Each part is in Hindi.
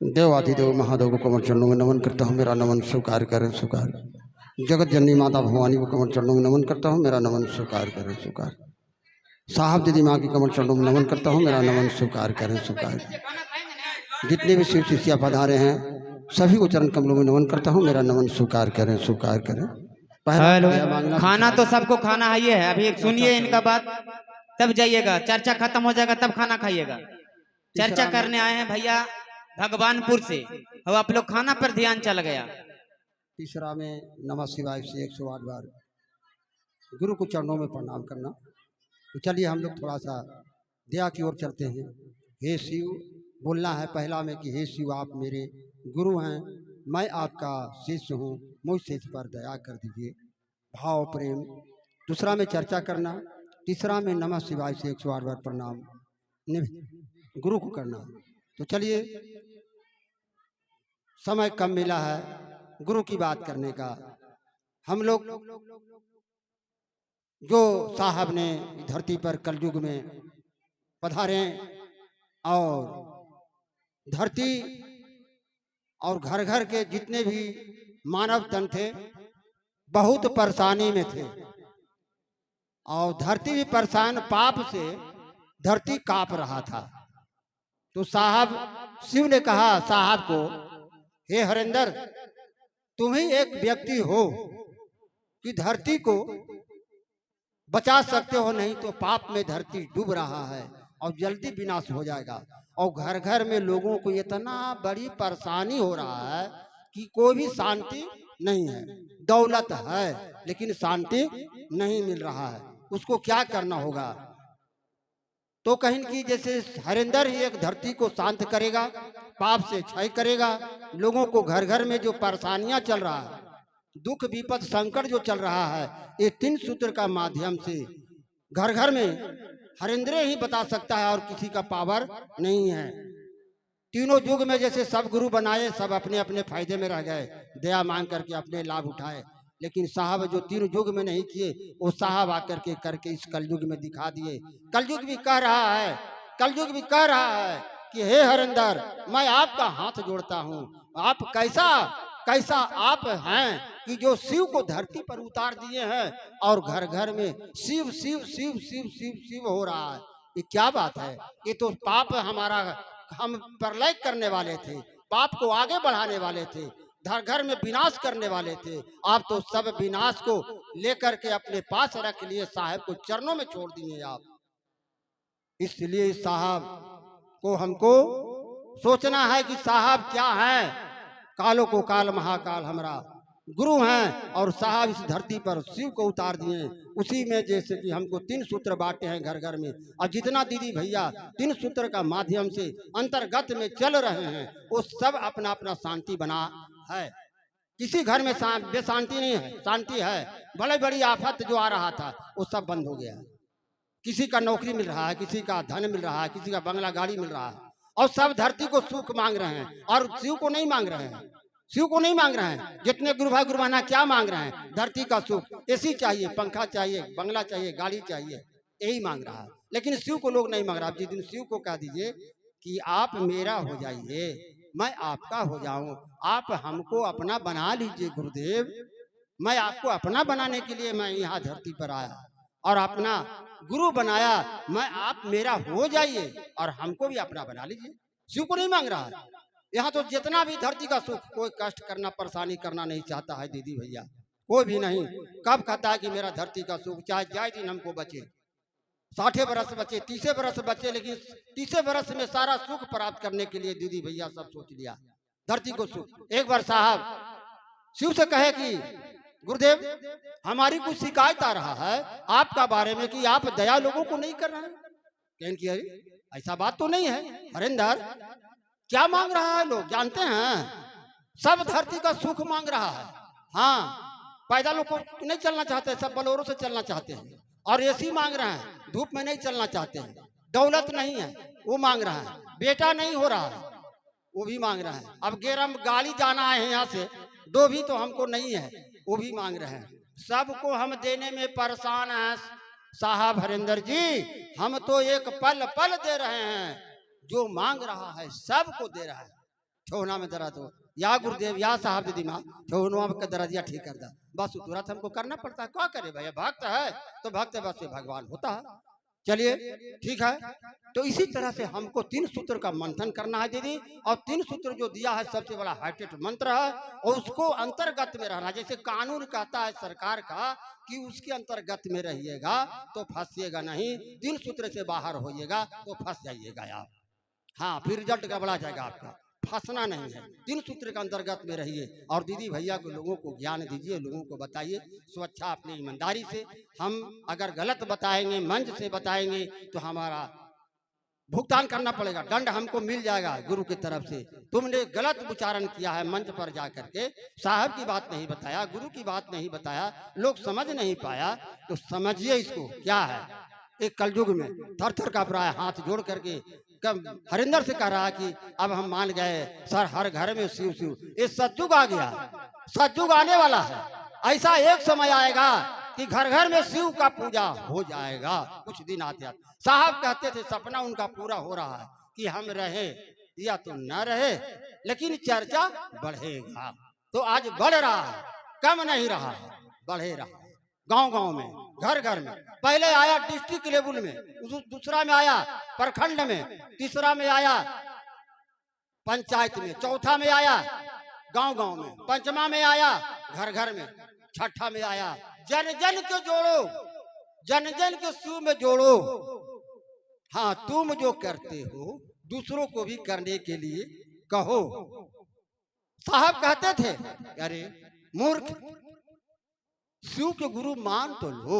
देवाधिदेव महादेव को कमर चरणों में नमन करता हूँ, मेरा नमन स्वीकार करें स्वीकार। जगत जननी माता भवानी को कमर चरणों में नमन करता हूँ, मेरा नमन स्वीकार करें स्वीकार। साहब दीदी माँ की कमर चरणों में नमन करता हूँ, मेरा नमन स्वीकार करें स्वीकार। जितने भी शिव शिष्या पधारे हैं सभी को चरण कमलों में नमन करता हूँ, मेरा नमन स्वीकार करें स्वीकार करें। हेलो, खाना तो सबको खाना है, ये है। अभी सुनिए इनका बात, तब जाइएगा। चर्चा खत्म हो जाएगा तब खाना खाइएगा। चर्चा करने आए हैं भैया भगवानपुर से, अब आप लोग खाना पर ध्यान चल गया। तीसरा में नमः शिवाय से 108 बार गुरु को चरणों में प्रणाम करना। तो चलिए हम लोग थोड़ा सा दया की ओर चलते हैं। हे शिव बोलना है पहला में कि हे शिव आप मेरे गुरु हैं, मैं आपका शिष्य हूँ, मुझसे इस पर दया कर दीजिए, भाव प्रेम। दूसरा में चर्चा करना। तीसरा में नमः शिवाय से 108 बार प्रणाम गुरु को करना। तो चलिए समय कम मिला है गुरु की बात करने का। हम लोग जो साहब ने धरती पर कलयुग में पधारे और धरती और घर घर के जितने भी मानव तन थे बहुत परेशानी में थे और धरती भी परेशान, पाप से धरती कांप रहा था। तो साहब शिव ने कहा साहब को, हे हरिंदर तुम ही एक व्यक्ति हो कि धरती को बचा सकते हो, नहीं तो पाप में धरती डूब रहा है और जल्दी विनाश हो जाएगा। और घर घर में लोगों को इतना बड़ी परेशानी हो रहा है कि कोई भी शांति नहीं है। दौलत है लेकिन शांति नहीं मिल रहा है, उसको क्या करना होगा। तो कहीं की जैसे हरिंदर ही एक धरती को शांत करेगा, पाप से क्षय करेगा, लोगों को घर घर में जो परेशानियां चल रहा है, दुख विपद संकट जो चल रहा है, ये 3 सूत्र का माध्यम से घर घर में हरिंद्र ही बता सकता है और किसी का पावर नहीं है। तीनों युग में जैसे सब गुरु बनाए, सब अपने अपने फायदे में रह गए, दया मांग करके अपने लाभ उठाए, लेकिन साहब जो 3 युग में नहीं किए वो साहब आकर के करके इस कलयुग में दिखा दिए। कलयुग भी कह रहा है, कलयुग भी कह रहा है कि हे हरिंदर मैं आपका हाथ जोड़ता हूँ, आप कैसा कैसा आप हैं कि जो शिव को धरती पर उतार दिए हैं और घर घर में शिव शिव शिव शिव शिव शिव हो रहा है। ये क्या बात है, ये तो पाप हमारा, हम प्रलय करने वाले थे, पाप को आगे बढ़ाने वाले थे, घर घर में विनाश करने वाले थे। आप तो सब विनाश को लेकर के अपने पास रख लिए, साहब को चरणों में छोड़ दिए आप। इसलिए साहब को हमको सोचना है कि साहब क्या है, कालों को काल महाकाल हमारा गुरु हैं और साहब इस धरती पर शिव को उतार दिए। उसी में जैसे कि हमको 3 सूत्र बांटे हैं घर घर में, और जितना दीदी भैया 3 सूत्र का माध्यम से अंतर्गत में चल रहे हैं वो सब अपना अपना शांति बना है। किसी घर में बेशांति नहीं है, शांति है। बड़ी बड़ी आफत जो आ रहा था वो सब बंद हो गया है। किसी का नौकरी मिल रहा है, किसी का धन मिल रहा है, किसी का बंगला गाड़ी मिल रहा है, और सब धरती को सुख मांग रहे हैं और शिव को नहीं मांग रहे हैं। शिव को नहीं मांग रहे हैं। जितने गुरु भाई गुरुमाना क्या मांग रहे हैं, धरती का सुख, एसी चाहिए, पंखा चाहिए, बंगला चाहिए, गाड़ी चाहिए, यही मांग रहा है। लेकिन शिव को लोग नहीं मांग रहा। जिस दिन शिव को कह दीजिए कि आप मेरा हो जाइए, मैं आपका हो जाऊं, आप हमको अपना बना लीजिए गुरुदेव, मैं आपको अपना बनाने के लिए मैं यहाँ धरती पर आया और अपना गुरु बनाया, मैं आप मेरा हो जाइए और हमको भी अपना बना लीजिए। शिव को नहीं मांग रहा है। यहाँ तो जितना भी धरती का सुख, कोई कष्ट करना परेशानी करना नहीं चाहता है दीदी भैया, कोई भी नहीं। कब कहता है कि मेरा धरती का सुख चाहे जाए दिन हमको बचे, 60 बरस बचे, 30 बरस बचे, लेकिन 30 बरस में सारा सुख प्राप्त करने के लिए दीदी भैया सब सोच लिया धरती को सुख। एक बार साहब शिव से कहे कि गुरुदेव हमारी कुछ शिकायत आ रहा है आपका बारे में कि आप दया लोगों को नहीं कर रहे हैं। कहने की अरे ऐसा बात तो नहीं है हरिंदर, क्या मांग रहा है लोग जानते हैं, सब धरती का सुख मांग रहा है। हाँ, पैदल लोग को नहीं चलना चाहते, सब बलोरों से चलना चाहते हैं और एसी मांग रहे हैं, धूप में नहीं चलना चाहते हैं। दौलत नहीं है वो मांग रहा है, बेटा नहीं हो रहा है वो भी मांग रहा है। अब गेरम गाड़ी जाना है यहाँ से, 2 भी तो हमको नहीं है, वो भी मांग रहे हैं। सबको हम देने में परेशान हैं साहब हरिंदर जी, हम तो एक पल पल दे रहे हैं, जो मांग रहा है सबको दे रहा है। ठेहुना में दर्द हो, या गुरुदेव या साहब दीदी माँ ठेहुना का दर्द या ठीक कर दा, बस तुरंत हमको करना पड़ता है। क्या करे भैया, भक्त है तो भक्त बस से भगवान होता है। चलिए ठीक है, तो इसी तरह से हमको 3 सूत्र का मंथन करना है दीदी, और 3 सूत्र जो दिया है सबसे बड़ा हाइटेड मंत्र है, और उसको अंतर्गत में रहना। जैसे कानून कहता है सरकार का कि उसके अंतर्गत में रहिएगा तो फंसिएगा नहीं, 3 सूत्र से बाहर होइएगा तो फंस जाइएगा आप। हाँ, फिर रिजल्ट गड़बड़ा जाएगा आपका, फंसना नहीं है। 3 सूत्र के अंतर्गत में रहिए, और दीदी भैया को लोगों को ज्ञान दीजिए, लोगों को बताइए स्वच्छा अपनी ईमानदारी से। हम अगर गलत बताएंगे, मंच से बताएंगे तो हमारा भुगतान करना पड़ेगा, दंड हमको मिल जाएगा गुरु की तरफ से। तुमने गलत उच्चारण किया है मंच पर जा करके, साहब की बात नहीं बताया, गुरु की बात नहीं बताया, लोग समझ नहीं पाया, तो समझिए इसको क्या है। एक कलयुग में थर थर कांप रहा है, हाथ जोड़ करके हरिंदर से कह रहा है कि अब हम मान गए सर, हर घर में शिव शिव। ये सतयुग आ गया, सतयुग आने वाला है। ऐसा एक समय आएगा कि घर घर में शिव का पूजा हो जाएगा। कुछ दिन आते आते साहब कहते थे सपना उनका पूरा हो रहा है कि हम रहे या तो न रहे, लेकिन चर्चा बढ़ेगा। तो आज बढ़ रहा है, कम नहीं रहा है, बढ़े रहा है। गांव गांव में, घर घर में, पहले आया डिस्ट्रिक्ट लेवल में, दूसरा में आया प्रखंड में, तीसरा में आया पंचायत में, चौथा में आया गांव गांव में, पंचमा में आया घर घर में, छठा में आया जन जन के जोड़ो, जन जन के शिव में जोड़ो। हाँ, तुम जो करते हो दूसरों को भी करने के लिए कहो। साहब कहते थे अरे मूर्ख, शिव के गुरु मान तो लो।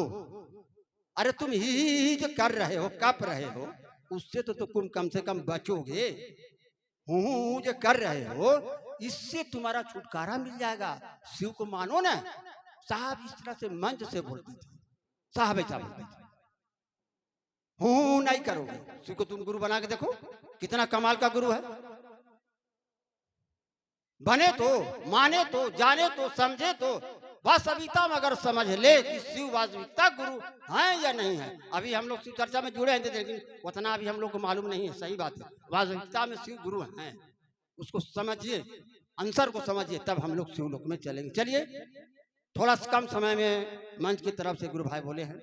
अरे तुम ही जो कर रहे हो, कप रहे हो, उससे तो तुम कम से कम बचोगे। हूँ जो कर रहे हो, इससे तुम्हारा छुटकारा मिल जाएगा। शिव को मानो ना। साहब इस तरह से मंच से बोलते थे, साहब ऐसा बोलते थे। हूँ नहीं करोगे, शिव को तुम गुरु बना के देखो, कितना कमाल का गुरु है। बने तो, माने तो, जाने तो, समझे तो, वास्तविकता में अगर समझ ले कि शिव वास्तविकता गुरु हैं या नहीं है। अभी हम लोग शिव चर्चा में जुड़े हैं, लेकिन उतना अभी हम लोग को मालूम नहीं है। सही बात है, वास्तविकता में शिव गुरु हैं, उसको समझिए, आंसर को समझिए, तब हम लोग शिवलोक में चलेंगे। चलिए, थोड़ा कम समय में मंच की तरफ से गुरु भाई बोले हैं।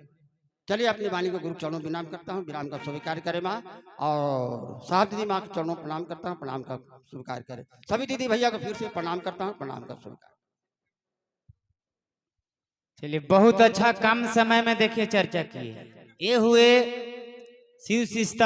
चलिए, अपनी वाणी को गुरु चरणों में विराम करता हूँ, विराम का स्वीकार करे माँ, और साहब दीदी माँ के चरणों प्रणाम करता हूँ, प्रणाम का स्वीकार करे। सभी दीदी भैया को फिर से प्रणाम करता हूँ, प्रणाम का स्वीकार। चलिए, बहुत अच्छा, कम समय में देखिए चर्चा की है। ये हुए शिव शिष्टा